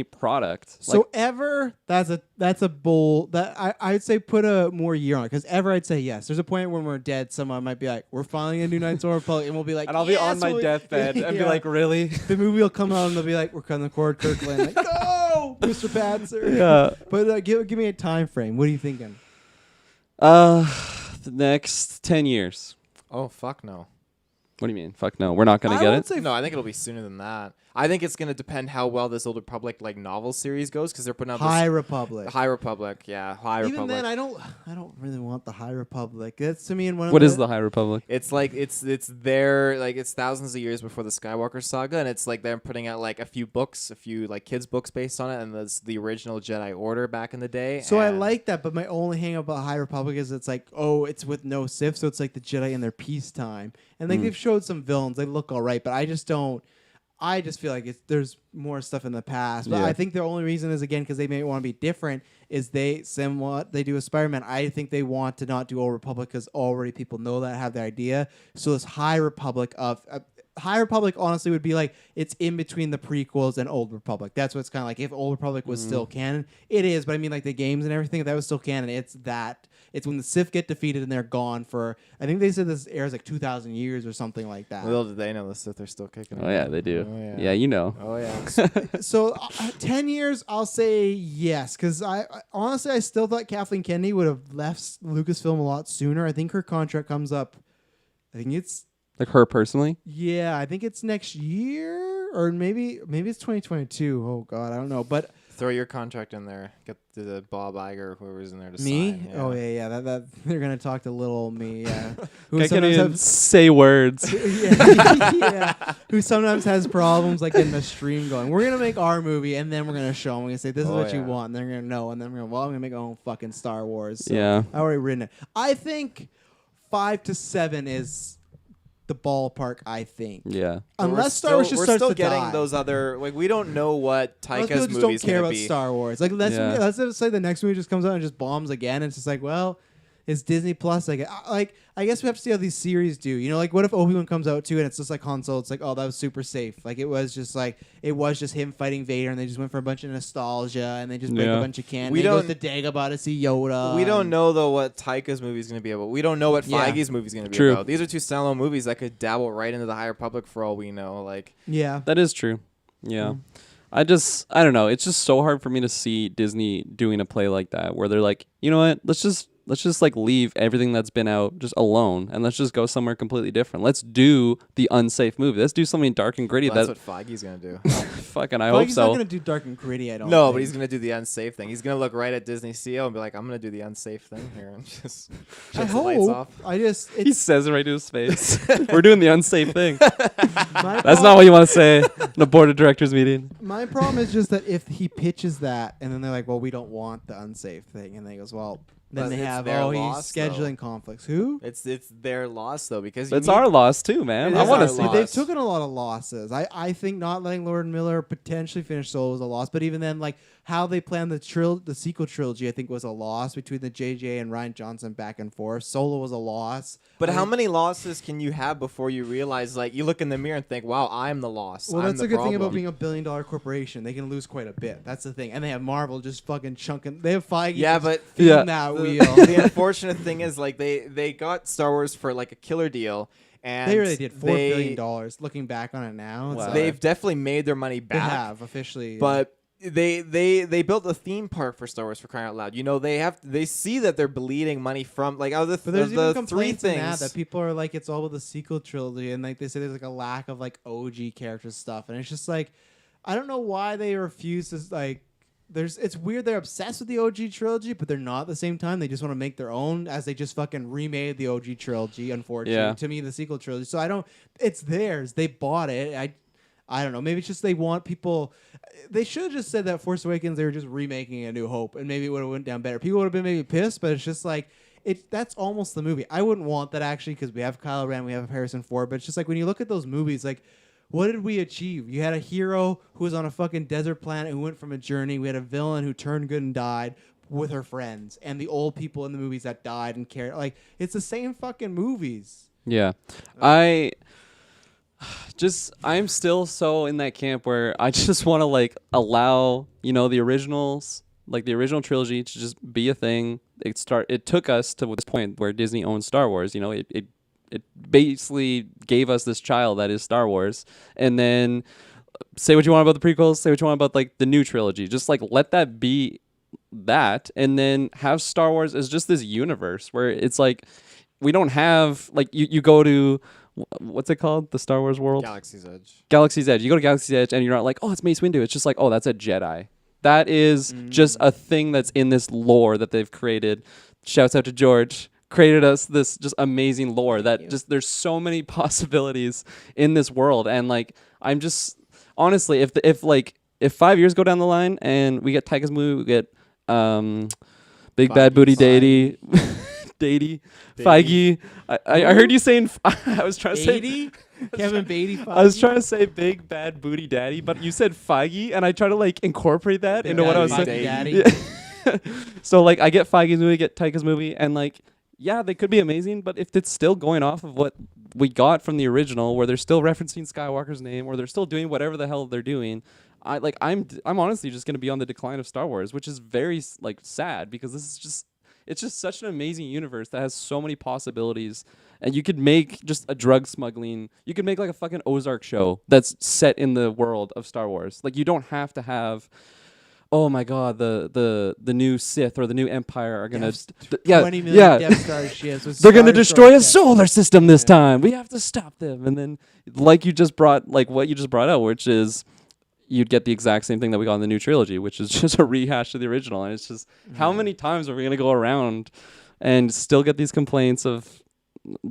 product. So ever, that's a bold that I'd say put a more year on it because ever I'd say yes. There's a point when we're dead, someone might be like, "We're finally gonna do Knights of the Old Republic," and we'll be like, and I'll be on my deathbed and be like, really? The movie will come out and they'll be like, "We're cutting the cord, Kirklin." Like, no, Mr. Patzer. Yeah. But give me a time frame. What are you thinking? The next 10 years. Oh, fuck no. What do you mean? Fuck no. We're not going to get it? No, I think it'll be sooner than that. I think it's going to depend how well this Old Republic like novel series goes because they're putting out High Republic. High Republic, yeah. High Even Republic. then, I don't really want the High Republic. That's to me in one of What is the High Republic? It's like it's there like it's thousands of years before the Skywalker saga, and it's like they're putting out like a few books, a few like kids books based on it, and that's the original Jedi Order back in the day. So I like that, but my only hang up about High Republic is it's like, oh, it's with no Sith, so it's like the Jedi in their peacetime, and like they've showed some villains, they look all right, but I just feel like there's more stuff in the past. But I think the only reason is, again, because they may want to be different, is they do with Spider-Man. I think they want to not do Old Republic because already people know that, have the idea. So this High Republic honestly would be like it's in between the prequels and Old Republic. That's what it's kind of like. If Old Republic was still canon, it is. But I mean, like the games and everything, if that was still canon, it's that. It's when the Sith get defeated and they're gone for. I think they said this airs like 2,000 years or something like that. Little did they know the Sith are still kicking. Oh, yeah, they do. Oh, yeah, you know. Oh, yeah. So 10 years, I'll say yes, because I honestly I still thought Kathleen Kennedy would have left Lucasfilm a lot sooner. I think her contract comes up. I think it's. Like her personally? Yeah, I think it's next year, or maybe it's 2022. Oh God, I don't know. But throw your contract in there. Get the Bob Iger or whoever's in there to me. sign. Yeah. Oh yeah. That they're gonna talk to little old me. Yeah, who I can't sometimes even say words. yeah, who sometimes has problems like getting the stream going. We're gonna make our movie, and then we're gonna show them. We're gonna say this is what you want, and they're gonna know, and then we're gonna I'm gonna make our own fucking Star Wars. So Yeah, I already written it. I think 5 to 7 is the ballpark, I think. Yeah. Unless Star Wars just starts to die. We're still getting those other like we don't know what Taika's Most people movie's just don't care gonna about be. Star Wars. Like let's say the next movie just comes out and just bombs again. And it's just like, well, it's Disney Plus. Like I guess we have to see how these series do. You know, like what if Obi-Wan comes out too and it's just like Han Solo? It's like, oh, that was super safe. Like it was just him fighting Vader, and they just went for a bunch of nostalgia, and they just break a bunch of canon. We goes to Dagobah to see Yoda. We don't know though what Taika's movie is going to be about. We don't know what Feige's movie is going to be about. These are two standalone movies that could dabble right into the High Republic for all we know. Like that is true. Yeah. I don't know. It's just so hard for me to see Disney doing a play like that where they're like, you know what? Let's just like leave everything that's been out just alone and let's just go somewhere completely different. Let's do the unsafe movie. Let's do something dark and gritty. That's what Feige's going to do. Fucking I hope so. He's not going to do dark and gritty, I don't No, think. but he's going to do the unsafe thing. He's going to look right at Disney CEO and be like, I'm going to do the unsafe thing here and just shut the lights off. He says it right to his face. We're doing the unsafe thing. That's not what you want to say in a board of directors meeting. My problem is just that if he pitches that and then they're like, well, we don't want the unsafe thing. And they goes, well, then they have, he's scheduling conflicts. Who? It's their loss, though, because it's our loss, too, man. I want to see They've taken a lot of losses. I think not letting Lord Miller potentially finish Solo was a loss, but even then, like, how they planned the sequel trilogy, I think, was a loss between the J.J. and Rian Johnson back and forth. Solo was a loss. But how many losses can you have before you realize, like, you look in the mirror and think, wow, I'm the loss. Well, that's the a good problem. thing about being a billion-dollar corporation. They can lose quite a bit. That's the thing. And they have Marvel just fucking chunking. They have Feige that wheel. The unfortunate thing is, like, they got Star Wars for, like, a killer deal. And they really did $4 billion. Looking back on it now, wow. They've definitely made their money back. They have officially, but they built a theme park for Star Wars for crying out loud. You know, they see that they're bleeding money from like other but there's the even three things that people are like it's all about the sequel trilogy, and like they say there's like a lack of like OG character stuff, and it's just like I don't know why they refuse to like. It's weird they're obsessed with the OG trilogy, but they're not at the same time. They just want to make their own, as they just fucking remade the OG trilogy. Unfortunately, to me, the sequel trilogy. So I don't. It's theirs. They bought it. I don't know. Maybe it's just they want people. They should have just said that Force Awakens they were just remaking A New Hope, and maybe it would have went down better. People would have been maybe pissed, but it's just like that's almost the movie. I wouldn't want that actually because we have Kylo Ren, we have Harrison Ford, but it's just like when you look at those movies, like. What did we achieve? You had a hero who was on a fucking desert planet who went from a journey. We had a villain who turned good and died with her friends. And the old people in the movies that died and cared. Like, it's the same fucking movies. Yeah. I just I'm still so in that camp where I just want to like allow the originals, like the original trilogy, to just be a thing. It took us to this point where Disney owns Star Wars. It basically gave us this child that is Star Wars, and then say what you want about the prequels, say what you want about like the new trilogy. Just like let that be that, and then have Star Wars as just this universe where it's like we don't have like you go to what's it called, the Star Wars world, Galaxy's Edge. Galaxy's Edge. You go to Galaxy's Edge and you're not like, oh, it's Mace Windu. It's just like, oh, that's a Jedi. That is just a thing that's in this lore that they've created. Shouts out to George. Created us this just amazing lore that just there's so many possibilities in this world. And like I'm just honestly, if 5 years go down the line and we get Taika's movie, we get Big Bad Booty Deity, Deity, Feige. I heard you saying I was trying to say Beatty? Kevin Beatty. I was trying to say Big Bad Booty Daddy, but you said Feige, and I try to like incorporate that into what I was saying. Daddy. Yeah. So like I get Feige's movie, get Taika's movie, and like yeah, they could be amazing, but if it's still going off of what we got from the original, where they're still referencing Skywalker's name, or they're still doing whatever the hell they're doing, I'm honestly just gonna be on the decline of Star Wars, which is very like sad because it's just such an amazing universe that has so many possibilities. And you could make just a drug smuggling. You could make like a fucking Ozark show that's set in the world of Star Wars. Like you don't have to have, oh my god, the new Sith or the new Empire are gonna 20 million Death Star ships. With they're gonna Star destroy a Destroyer solar system this time. We have to stop them. And then like you just brought like what you just brought out, which is you'd get the exact same thing that we got in the new trilogy, which is just a rehash of the original. And it's just how many times are we gonna go around and still get these complaints of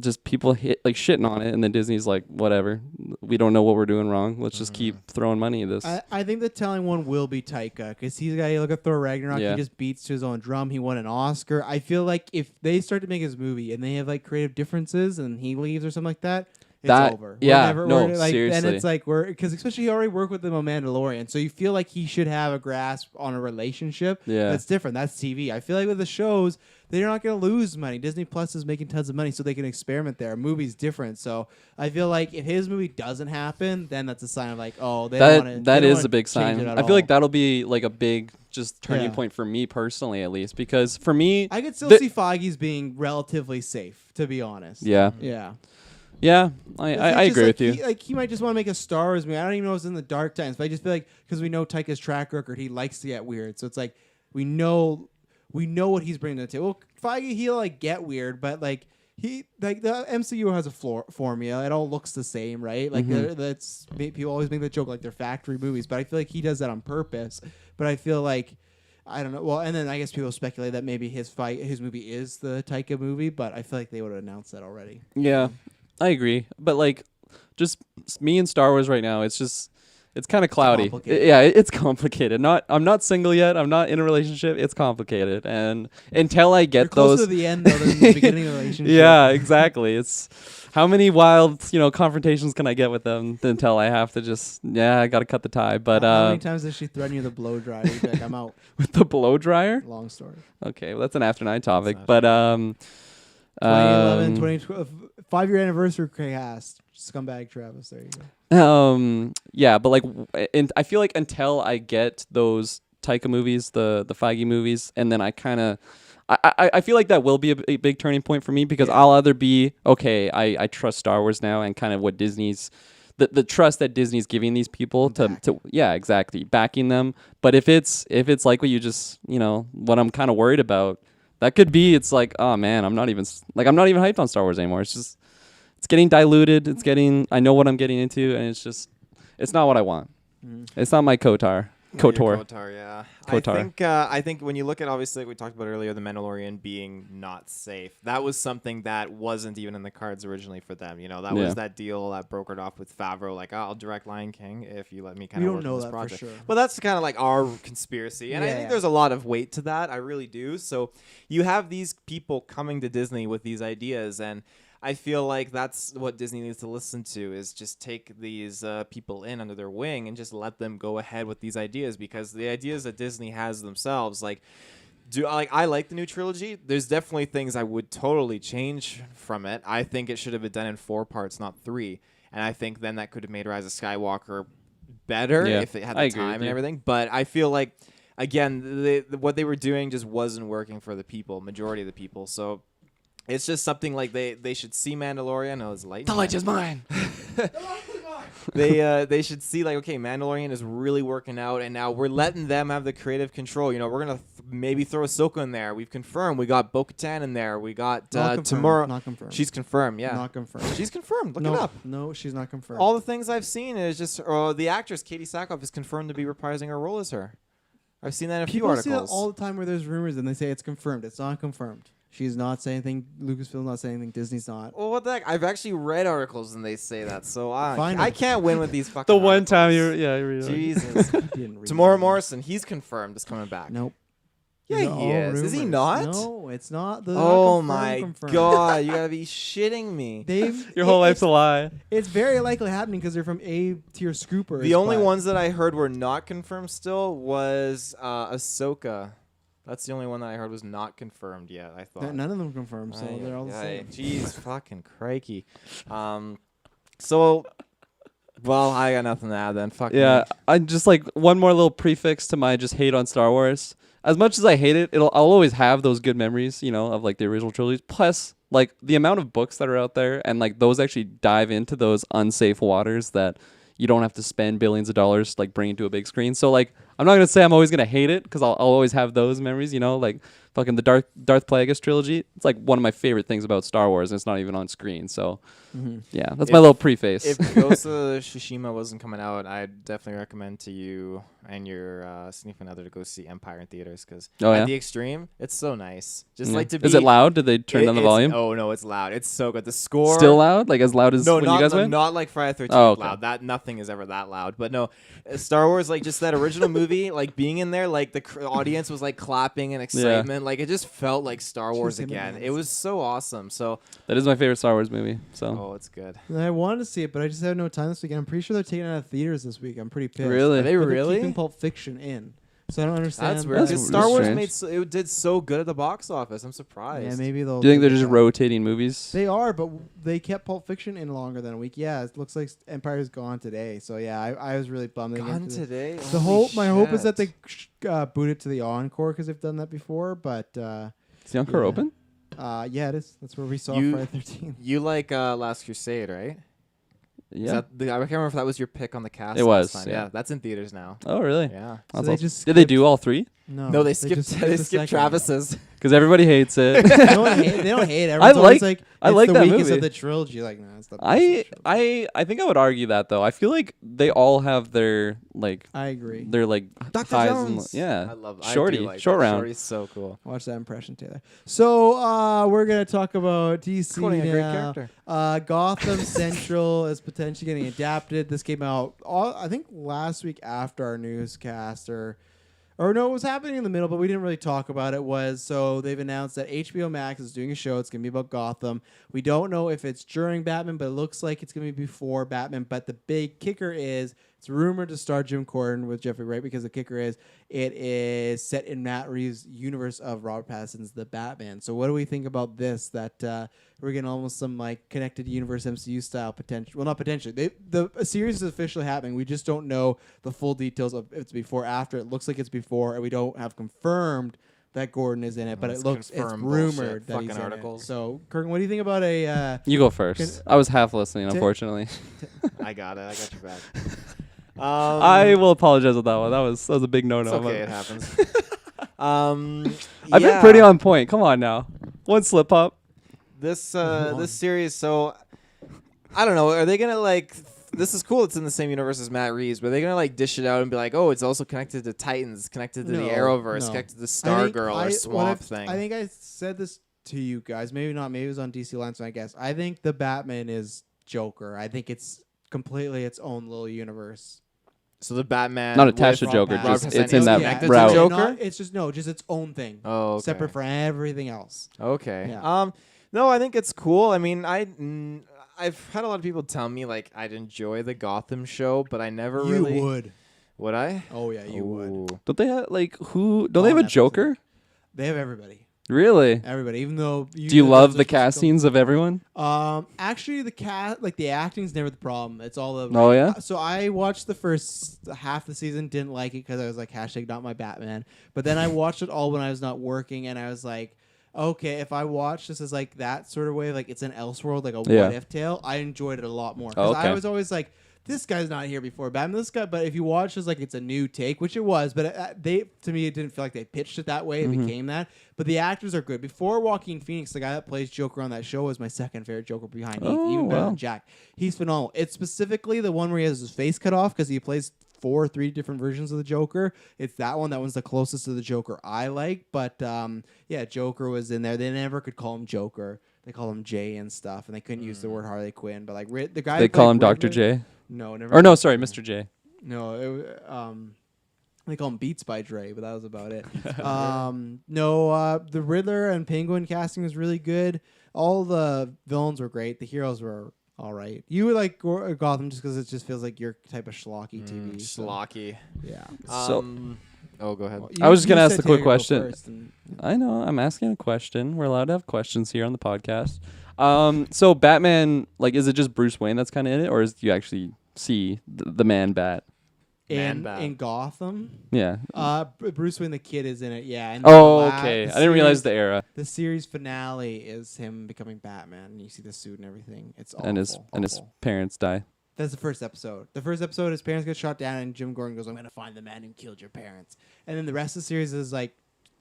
just people shitting on it, and then Disney's like, whatever, we don't know what we're doing wrong. Let's just keep throwing money at this. I think the telling one will be Taika, because he's a guy. You look at Thor Ragnarok, Yeah. he just beats to his own drum. He won an Oscar. I feel like if they start to make his movie and they have like creative differences and he leaves or something like that, it's over. Yeah, seriously. And seriously. it's like because especially he already worked with him on Mandalorian, so you feel like he should have a grasp on a relationship. Yeah. That's different. That's TV. I feel like with the shows, they're not going to lose money. Disney Plus is making tons of money, so they can experiment there. A movie's different, so I feel like if his movie doesn't happen, then that's a sign of like, oh, they don't want to. That is a big sign. I feel like that'll be like a big just turning Yeah. point for me personally, at least, because for me, I could still the- see Feige's being relatively safe, to be honest. yeah, Yeah. yeah, I agree with you. He might just want to make a Star Wars movie. I don't even know if it's in the dark times, but I just feel like because we know Taika's track record, he likes to get weird. So it's like we know what he's bringing to the table. Feige, he'll like get weird, but like the MCU has a formula. It all looks the same, right? Like that's people always make the joke like they're factory movies, but I feel like he does that on purpose. But I feel like I don't know. Well, and then I guess people speculate that maybe his movie is the Taika movie, but I feel like they would have announced that already. Yeah, I agree. But like, just me and Star Wars right now, it's kind of cloudy. complicated. It's complicated. I'm not single yet. I'm not in a relationship. It's complicated. And until I get You're closer those to the end though than the beginning of the relationship. yeah, exactly. It's how many wild, confrontations can I get with them until I have to just, I got to cut the tie. But how many times does she threaten you with a blow dryer? You'd be like, I'm out. with the blow dryer? Long story. Okay, well, that's an after 9 topic. That's But 2011, 2012, 5-year anniversary cast. Scumbag Travis. There you go. yeah, but like, and I feel like until I get those Taika movies, the Feige movies, and then I kind of, I feel like that will be a big turning point for me because I'll either be okay, I trust Star Wars now and kind of what Disney's. The trust that Disney's giving these people to exactly backing them. But if it's like what you just what I'm kind of worried about, that could be it's like, oh man, I'm not even hyped on Star Wars anymore. It's getting diluted. I know what I'm getting into, and it's not what I want. It's not my KOTOR. KOTOR, yeah. KOTOR. I think when you look at, obviously, like we talked about earlier, the Mandalorian being not safe, that was something that wasn't even in the cards originally for them. That was that deal that brokered off with Favreau, like, I'll direct Lion King if you let me kind of work on this project. For sure. But that's kind of like our conspiracy, and I think there's a lot of weight to that. I really do. So you have these people coming to Disney with these ideas, and I feel like that's what Disney needs to listen to is just take these people in under their wing and just let them go ahead with these ideas, because the ideas that Disney has themselves, I like the new trilogy. There's definitely things I would totally change from it. I think it should have been done in 4 parts, not 3. and I think then that could have made Rise of Skywalker better Yeah, if they had I the agree with time and you. everything. But I feel like again, what they were doing just wasn't working for the people, majority of the people. So it's just something like they should see Mandalorian. Oh, it's light. The light is mine. They should see like, okay, Mandalorian is really working out, and now we're letting them have the creative control. You know, we're gonna maybe throw Ahsoka in there. We've confirmed we got Bo-Katan in there. We got tomorrow. Not confirmed. She's confirmed. Yeah, Not confirmed. she's confirmed. Look no, it up. No, she's not confirmed. All the things I've seen is just the actress Katie Sackhoff is confirmed to be reprising her role as her. I've seen that in a few People see that articles. all the time where there's rumors and they say it's confirmed. It's not confirmed. She's not saying anything. Lucasfilm's not saying anything. Disney's not. Well, what the heck? I've actually read articles and they say that, so Find I it. can't win with these fucking. The one time articles. you read it. Jesus. Didn't read Tamora it. Morrison, he's confirmed is coming back. Nope. Yeah, These are he all is. Is he rumors. not? No, it's not. They're Oh not my confirmed. god, you gotta be shitting me. They've Your whole life's it's, a lie. it's very likely happening because they're from A tier scoopers. The only but ones that I heard were not confirmed still was Ahsoka. That's the only one that I heard was not confirmed yet, I thought. none of them confirmed, so they're all the same. Jeez, fucking crikey. So, well, I got nothing to add then. Fuck Yeah, me. I just like one more little prefix to my just hate on Star Wars. As much as I hate it, I'll always have those good memories, you know, of like the original trilogies. Plus, like the amount of books that are out there, and like those actually dive into those unsafe waters that you don't have to spend billions of dollars to, like bring into a big screen. So like, I'm not gonna say I'm always gonna hate it because I'll always have those memories, you know, like fucking the Darth Plagueis trilogy. It's like one of my favorite things about Star Wars, and it's not even on screen. So yeah, that's my little preface. If Ghost of Tsushima wasn't coming out, I'd definitely recommend to you and your significant other to go see Empire in theaters because Oh, at yeah? the extreme, it's so nice. Just Yeah. like to be. Is it loud? Did they turn down the it's- volume? Oh no, it's loud. It's so good. The score Still loud? Like as loud as No, when not you guys went? not like Friday the 13th Oh, okay. loud. That nothing is ever that loud. But no, Star Wars, like just that original movie, like being in there, like the audience was like clapping and excitement. Like it just felt like Star Wars him again. again. It was so awesome. So That is my favorite Star Wars movie. So oh, it's good. I wanted to see it, but I just had no time this weekend. I'm pretty sure they're taking it out of theaters this week. I'm pretty pissed. Really? Are they But they're really? keeping Pulp Fiction in, so I don't understand. That's weird. That's Because really Star Wars strange. it did so good at the box office. I'm surprised. Yeah, maybe they'll. do you think they're take it just out. rotating movies? They are, but they kept Pulp Fiction in longer than a week. Yeah, it looks like Empire's gone today. So yeah, I was really bummed. they Gone went to today. The Holy my hope is that shit. they boot it to the Encore because they've done that before. But Is the Encore yeah. open? yeah, it is. That's where we saw You- Friday 13th. You like Last Crusade, right? Is Yeah. that I can't remember if that was your pick on the cast. It last was, time. yeah. That's in theaters now. Oh, really? Yeah. So That's they awesome. just Did they skipped- do all three? No, they skipped. just They the skipped second one. Travis's. Because everybody hates it. they don't hate it. Everyone's always like, I it's like the that weakest movie. of the trilogy. Like, no, it's not. the best of the trilogy. I think I would argue that though. I feel like they all have their like I agree. Dr. highs and yeah. I love. Shorty, I do like short that. round. Shorty's so cool. Watch that impression, Taylor. So we're gonna talk about DC Quoting a great now. character. Gotham Central is potentially getting adapted. This came out, I think, last week after our newscast, or no, it was happening in the middle, but we didn't really talk about it. So they've announced that HBO Max is doing a show. It's gonna be about Gotham. We don't know if it's during Batman, but it looks like it's gonna be before Batman. But the big kicker is it's rumored to star Jim Gordon with Jeffrey Wright because the kicker is it is set in Matt Reeves' universe of Robert Pattinson's The Batman. So what do we think about this? That we're getting almost some like connected universe MCU style potential. Well, not potentially. The series is officially happening. We just don't know the full details of if it's before, after. It looks like it's before, and we don't have confirmed that Gordon is in it, but It's it's confirmed rumored bullshit. that Fucking he's in articles. it. So, Kirklin, what do you think about a? You go first. I was half listening, unfortunately. I got it. I got your back. I will apologize with that one. That was a big no-no. It's okay. It happens. I've been pretty on point. Come on now. One slip up. This series. So I don't know. Are they gonna like? This is cool. It's in the same universe as Matt Reeves, but are they gonna like dish it out and be like, oh, it's also connected to Titans, connected to the Arrowverse, no. connected to I think Stargirl or Swamp Thing. I think I said this to you guys. Maybe not. Maybe it was on DC Lance. I guess. I think the Batman is Joker. I think it's completely its own little universe. So the Batman Not attached to Rob Joker. Pattinson. Just it's in is that connected to route. Joker? It's just just its own thing. Oh, okay. Separate from everything else. Okay. Yeah. No, I think it's cool. I mean, I've had a lot of people tell me like I'd enjoy the Gotham show, but I never really would. Would I? Oh yeah, you would. Ooh. Don't they have like who? Don't they have a Netflix. Joker? They have everybody. Really? Everybody, even though Do you love the castings of everyone? Actually, the acting's never the problem. It's all the Oh, yeah? So I watched the first half of the season, didn't like it because I was like hashtag not my Batman. But then I watched it all when I was not working, and I was like, okay, if I watch this as like that sort of way, like it's an Elseworld, like a what if tale, I enjoyed it a lot more because I was always like, this guy's not here before Batman. This guy, but if you watch this, like it's a new take, which it was, but to me, it didn't feel like they pitched it that way. It became that. But the actors are good. Before Joaquin Phoenix, the guy that plays Joker on that show was my second favorite Joker behind Heath, even better than Jack. He's phenomenal. It's specifically the one where he has his face cut off because he plays three different versions of the Joker. It's that one. That one's the closest to the Joker I like. But yeah, Joker was in there. They never could call him Joker. They call him Jay and stuff, and they couldn't use the word Harley Quinn. But like the guy, they call him Dr. J. No, never. Or no, sorry, Mr. J. No, they call him Beats by Dre, but that was about it. The Riddler and Penguin casting was really good. All the villains were great. The heroes were all right. You would like Gotham just because it just feels like your type of schlocky TV. Schlocky. Yeah. Oh, go ahead. Well, I was just going to ask the quick Taylor question. I know. I'm asking a question. We're allowed to have questions here on the podcast. So Batman, like, is it just Bruce Wayne that's kind of in it, or do you actually see the Man Bat? In Gotham, yeah. Bruce Wayne the Kid is in it. Yeah. And okay. I didn't realize the era. The series finale is him becoming Batman, and you see the suit and everything. It's awful. And his parents die. That's the first episode. The first episode, his parents get shot down, and Jim Gordon goes, "I'm gonna find the man who killed your parents." And then the rest of the series is like,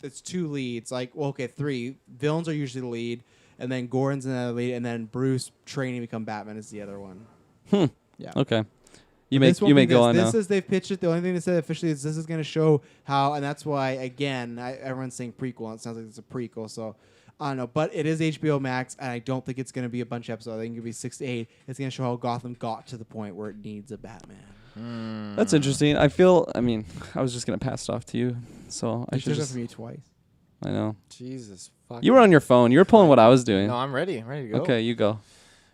it's two leads. Like, well, okay, three villains are usually the lead, and then Gordon's another lead, and then Bruce training to become Batman is the other one. Yeah. Okay. You may go on now. This is they've pitched it. The only thing they said officially is this is going to show how, and that's why again everyone's saying prequel. And it sounds like it's a prequel, so I don't know. But it is HBO Max, and I don't think it's going to be a bunch of episodes. I think it'll be 6 to 8. It's going to show how Gotham got to the point where it needs a Batman. That's interesting. I was just gonna pass it off to you, so I should took it just. from you twice. I know. Jesus. You were on your phone. You were pulling what I was doing. No, I'm ready. I'm ready to go. Okay, you go.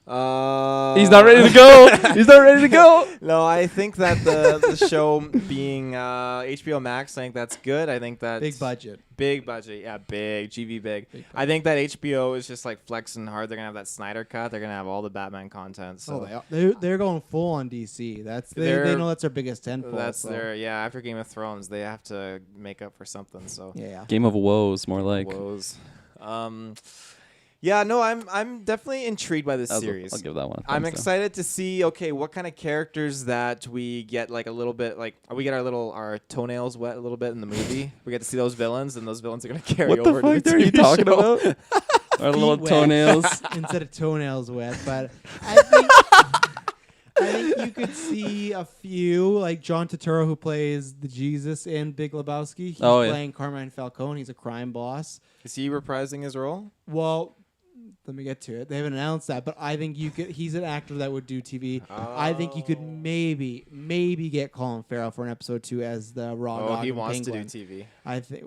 He's not ready to go. He's not ready to go. No, I think that the show being HBO Max, I think that's good. I think that Big budget, yeah, big GV big. I think that HBO is just like flexing hard. They're gonna have that Snyder cut. They're gonna have all the Batman content. So they're going full on DC. They know that's their biggest tentpole. That's after Game of Thrones, they have to make up for something. So yeah. Game of Woes, more like. Woes. Yeah, no, I'm definitely intrigued by this series. I'll give that one. I'm excited to see, what kind of characters that we get, like a little bit, like we get our toenails wet a little bit in the movie. We get to see those villains, and those villains are gonna carry over. What the fuck are you talking about? Our little toenails instead of toenails wet, but I think you could see a few, like John Turturro, who plays the Jesus in Big Lebowski. He's playing Carmine Falcone. He's a crime boss. Is he reprising his role? Well, let me get to it. They haven't announced that, but I think he's an actor that would do TV. Oh. I think you could maybe get Colin Farrell for an episode 2 as the Raw Dog. Oh, he wants Penguin. to do TV. I think.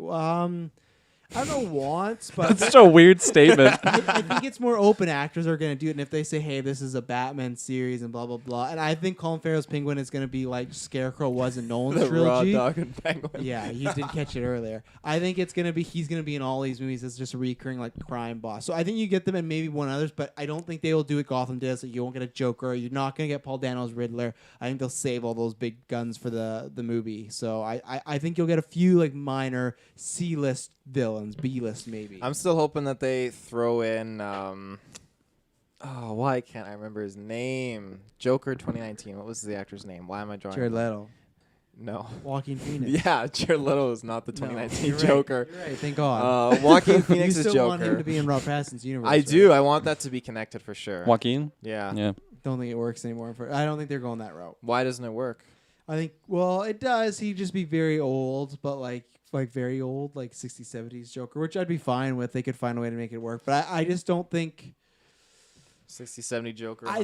I don't know wants, but that's such a weird statement. I think it's more open. Actors are going to do it, and if they say, "Hey, this is a Batman series," and blah blah blah, and I think Colin Farrell's Penguin is going to be like Scarecrow was in Nolan's the trilogy. Raw Dog and Penguin. Yeah, you didn't catch it earlier. I think he's going to be in all these movies as just a recurring like crime boss. So I think you get them and maybe one others, but I don't think they will do what Gotham did. So you won't get a Joker. You're not going to get Paul Dano's Riddler. I think they'll save all those big guns for the movie. So I think you'll get a few like minor C-list villains, B-list maybe. I'm still hoping that they throw in. Why can't I remember his name? Joker 2019. What was the actor's name? Why am I drawing? Jared Leto. No. Joaquin Phoenix. Yeah, Jared Leto is not the 2019 you're Joker. Right. You're right. Thank God. Joaquin Phoenix is Joker. You still want him to be in Rob Pattinson's universe. I do. I want that to be connected for sure. Joaquin? Yeah. Don't think it works anymore. I don't think they're going that route. Why doesn't it work? I think, well, it does. He'd just be very old, but like very old, like 60s, 70s Joker, which I'd be fine with. They could find a way to make it work. But I just don't think 60, 70 Joker. I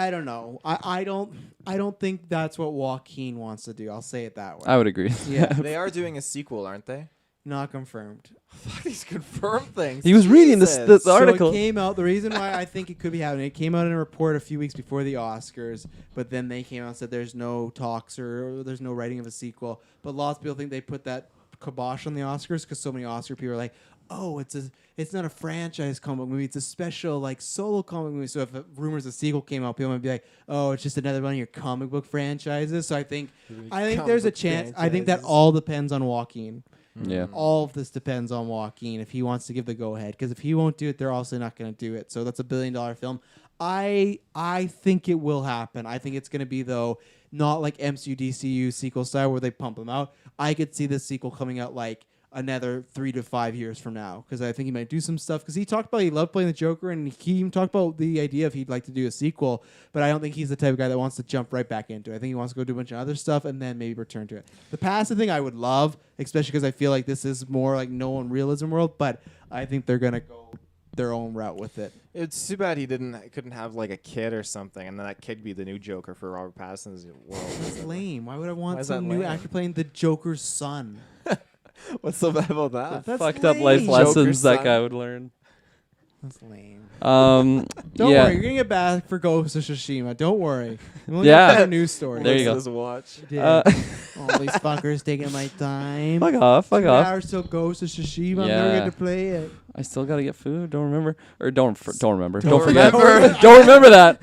don't know. I don't think that's what Joaquin wants to do. I'll say it that way. I would agree. Yeah. They are doing a sequel, aren't they? Not confirmed. These confirmed things. He was reading the article. So it came out. The reason why I think it could be happening, it came out in a report a few weeks before the Oscars, but then they came out and said there's no talks or there's no writing of a sequel. But lots of people think they put that kibosh on the Oscars because so many Oscar people are like, oh, it's not a franchise comic book movie, it's a special like solo comic movie. So if rumors a sequel came out, people might be like, oh, it's just another one of your comic book franchises. So I think there's a chance. I think that all depends on Joaquin. Yeah. All of this depends on Joaquin if he wants to give the go ahead. Because if he won't do it, they're also not going to do it. So that's $1 billion film. I think it will happen. I think it's going to be though not like MCU DCU sequel style where they pump them out. I could see this sequel coming out like another 3 to 5 years from now because I think he might do some stuff because he talked about he loved playing the Joker and he even talked about the idea if he'd like to do a sequel, but I don't think he's the type of guy that wants to jump right back into it. I think he wants to go do a bunch of other stuff and then maybe return to it. The past, I think I would love, especially because I feel like this is more like Nolan realism world, but I think they're gonna go their own route with it. It's too bad he couldn't have like a kid or something, and then that kid be the new Joker for Robert Pattinson's world. That's lame. Why would I want Why is some that new lame? actor playing the Joker's son? What's so bad about that? That's Fucked up lame. life lessons Joker's that son. guy would learn. That's lame. Don't Don't yeah. worry, you're gonna get back for Ghost of Tsushima. Don't worry. We'll Yeah. get a news story. There you go. Let's watch. Yeah. All these fuckers taking my time. Fuck off. Fuck 2 off. hours till Ghost of Tsushima. I'm Yeah. never going to play it. I still gotta get food. Don't remember or don't remember. Don't Don't forget. remember. Don't remember that.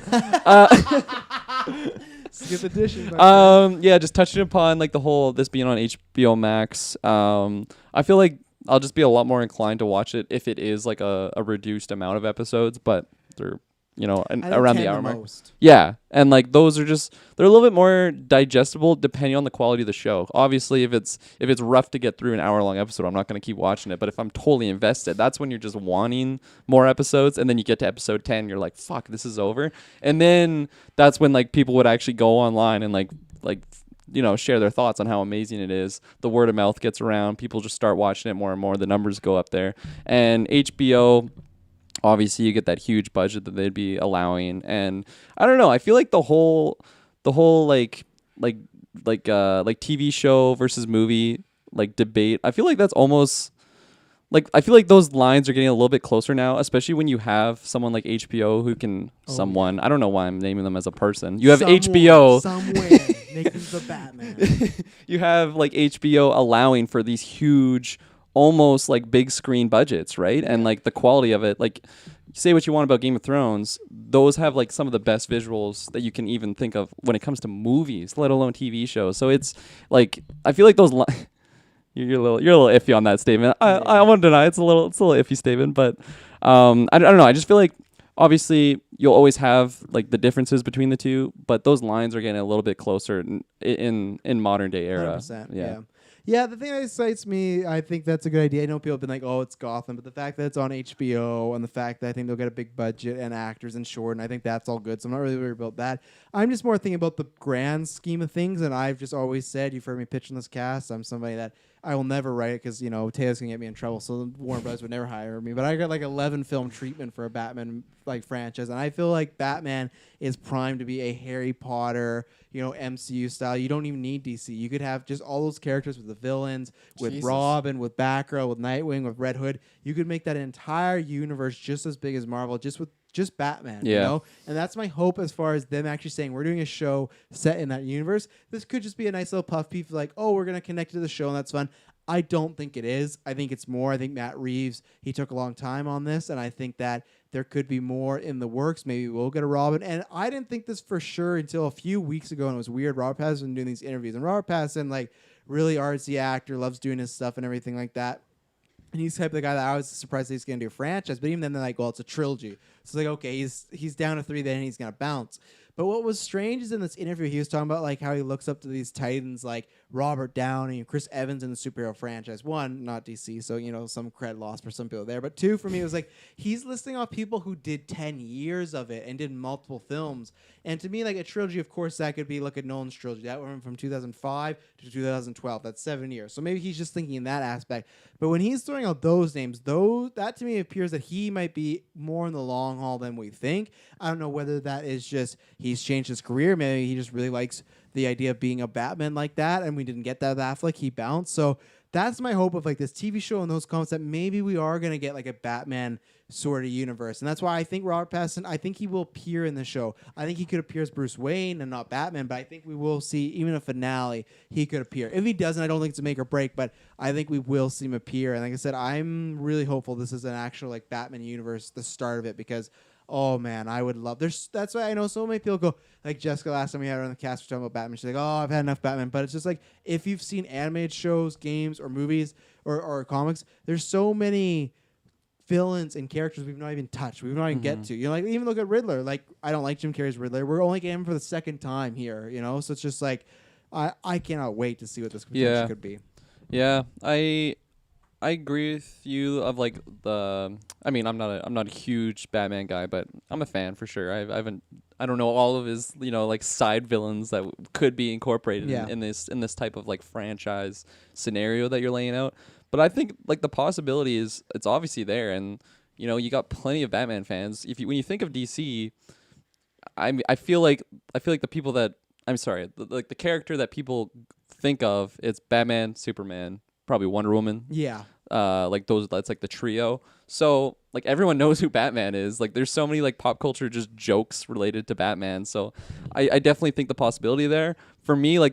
Skip the dishes. my friend. Yeah, just touching upon like the whole this being on HBO Max. I feel like I'll just be a lot more inclined to watch it if it is like a reduced amount of episodes, but they're I think around 10 the hour mark. most. Yeah, and like those are just they're a little bit more digestible depending on the quality of the show. Obviously, if it's rough to get through an hour-long episode, I'm not going to keep watching it. But if I'm totally invested, that's when you're just wanting more episodes, and then you get to episode 10, you're like, "Fuck, this is over." And then that's when like people would actually go online and like share their thoughts on how amazing it is. The word of mouth gets around. People just start watching it more and more. The numbers go up there, and HBO. Obviously, you get that huge budget that they'd be allowing, and I don't know. I feel like the whole like TV show versus movie like debate. I feel like that's almost like I feel like those lines are getting a little bit closer now, especially when you have someone like HBO who can I don't know why I'm naming them as a person. You have HBO Somewhere. Nathan's the Batman. you have like HBO allowing for these huge almost like big screen budgets, right? And like the quality of it, like say what you want about Game of Thrones, those have like some of the best visuals that you can even think of when it comes to movies, let alone TV shows. So it's like I feel like those you're a little iffy on that statement. I won't deny it's a little iffy statement, but I don't know. I just feel like obviously you'll always have like the differences between the two, but those lines are getting a little bit closer in modern day era. 100%, yeah. Yeah, the thing that excites me, I think that's a good idea. I know people have been like, oh, it's Gotham, but the fact that it's on HBO and the fact that I think they'll get a big budget and actors and short, and I think that's all good. So I'm not really worried about that. I'm just more thinking about the grand scheme of things, and I've just always said, you've heard me pitch in this cast, I'm somebody that I will never write it because, Taylor's going to get me in trouble, so Warner Bros. Would never hire me. But I got like 11 film treatment for a Batman like franchise, and I feel like Batman is primed to be a Harry Potter, MCU style. You don't even need DC. You could have just all those characters with the villains, with Jesus. Robin, with Batgirl, with Nightwing, with Red Hood. You could make that entire universe just as big as Marvel, just with Batman, And that's my hope as far as them actually saying we're doing a show set in that universe. This could just be a nice little puff piece like, oh, we're going to connect to the show and that's fun. I don't think it is. I think it's more. I think Matt Reeves, he took a long time on this, and I think that there could be more in the works. Maybe we'll get a Robin. And I didn't think this for sure until a few weeks ago, and it was weird. Robert Pattinson was doing these interviews, and Robert Pattinson, like, really artsy actor, loves doing his stuff and everything like that. And he's the type of guy that I was surprised that he's going to do a franchise. But even then, they're like, well, it's a trilogy. So it's like, okay, he's down to 3 then, and he's going to bounce. But what was strange is in this interview, he was talking about like how he looks up to these titans like Robert Downey and Chris Evans in the superhero franchise. 1, not DC, so some cred loss for some people there. But 2, for me, it was like he's listing off people who did 10 years of it and did multiple films. And to me, like a trilogy, of course, that could be look at Nolan's trilogy. That went from 2005 to 2012. That's 7 years. So maybe he's just thinking in that aspect. But when he's throwing out those names, that to me appears that he might be more in the long haul than we think. I don't know whether that is just he's changed his career. Maybe he just really likes the idea of being a Batman like that, and we didn't get that with Affleck. He bounced. So that's my hope of like this TV show and those comics, that maybe we are gonna get like a Batman sort of universe. And that's why I think Robert Pattinson, I think he will appear in the show. I think he could appear as Bruce Wayne and not Batman, but I think we will see, even a finale, he could appear. If he doesn't, I don't think it's a make or break, but I think we will see him appear. And like I said, I'm really hopeful this is an actual like Batman universe, the start of it, because oh man, I would love. That's why I know so many people go, like Jessica last time we had her on the cast, we were talking about Batman. She's like, oh, I've had enough Batman. But it's just like, if you've seen animated shows, games, or movies, or comics, there's so many villains and characters we've not even touched. We've not even get to. You know, like even look at Riddler. Like I don't like Jim Carrey's Riddler. We're only getting him for the second time here. You know, so it's just like I cannot wait to see what this potential could be. Yeah, I agree with you. Of like I mean, I'm not a huge Batman guy, but I'm a fan for sure. I don't know all of his like side villains that could be incorporated in this type of like franchise scenario that you're laying out. But I think like the possibility is it's obviously there, and you got plenty of Batman fans. When you think of DC, I feel like the people that like the character that people think of, it's Batman, Superman, probably Wonder Woman. Yeah. Like that's like the trio. So like everyone knows who Batman is. Like there's so many like pop culture just jokes related to Batman. So I definitely think the possibility there. For me, like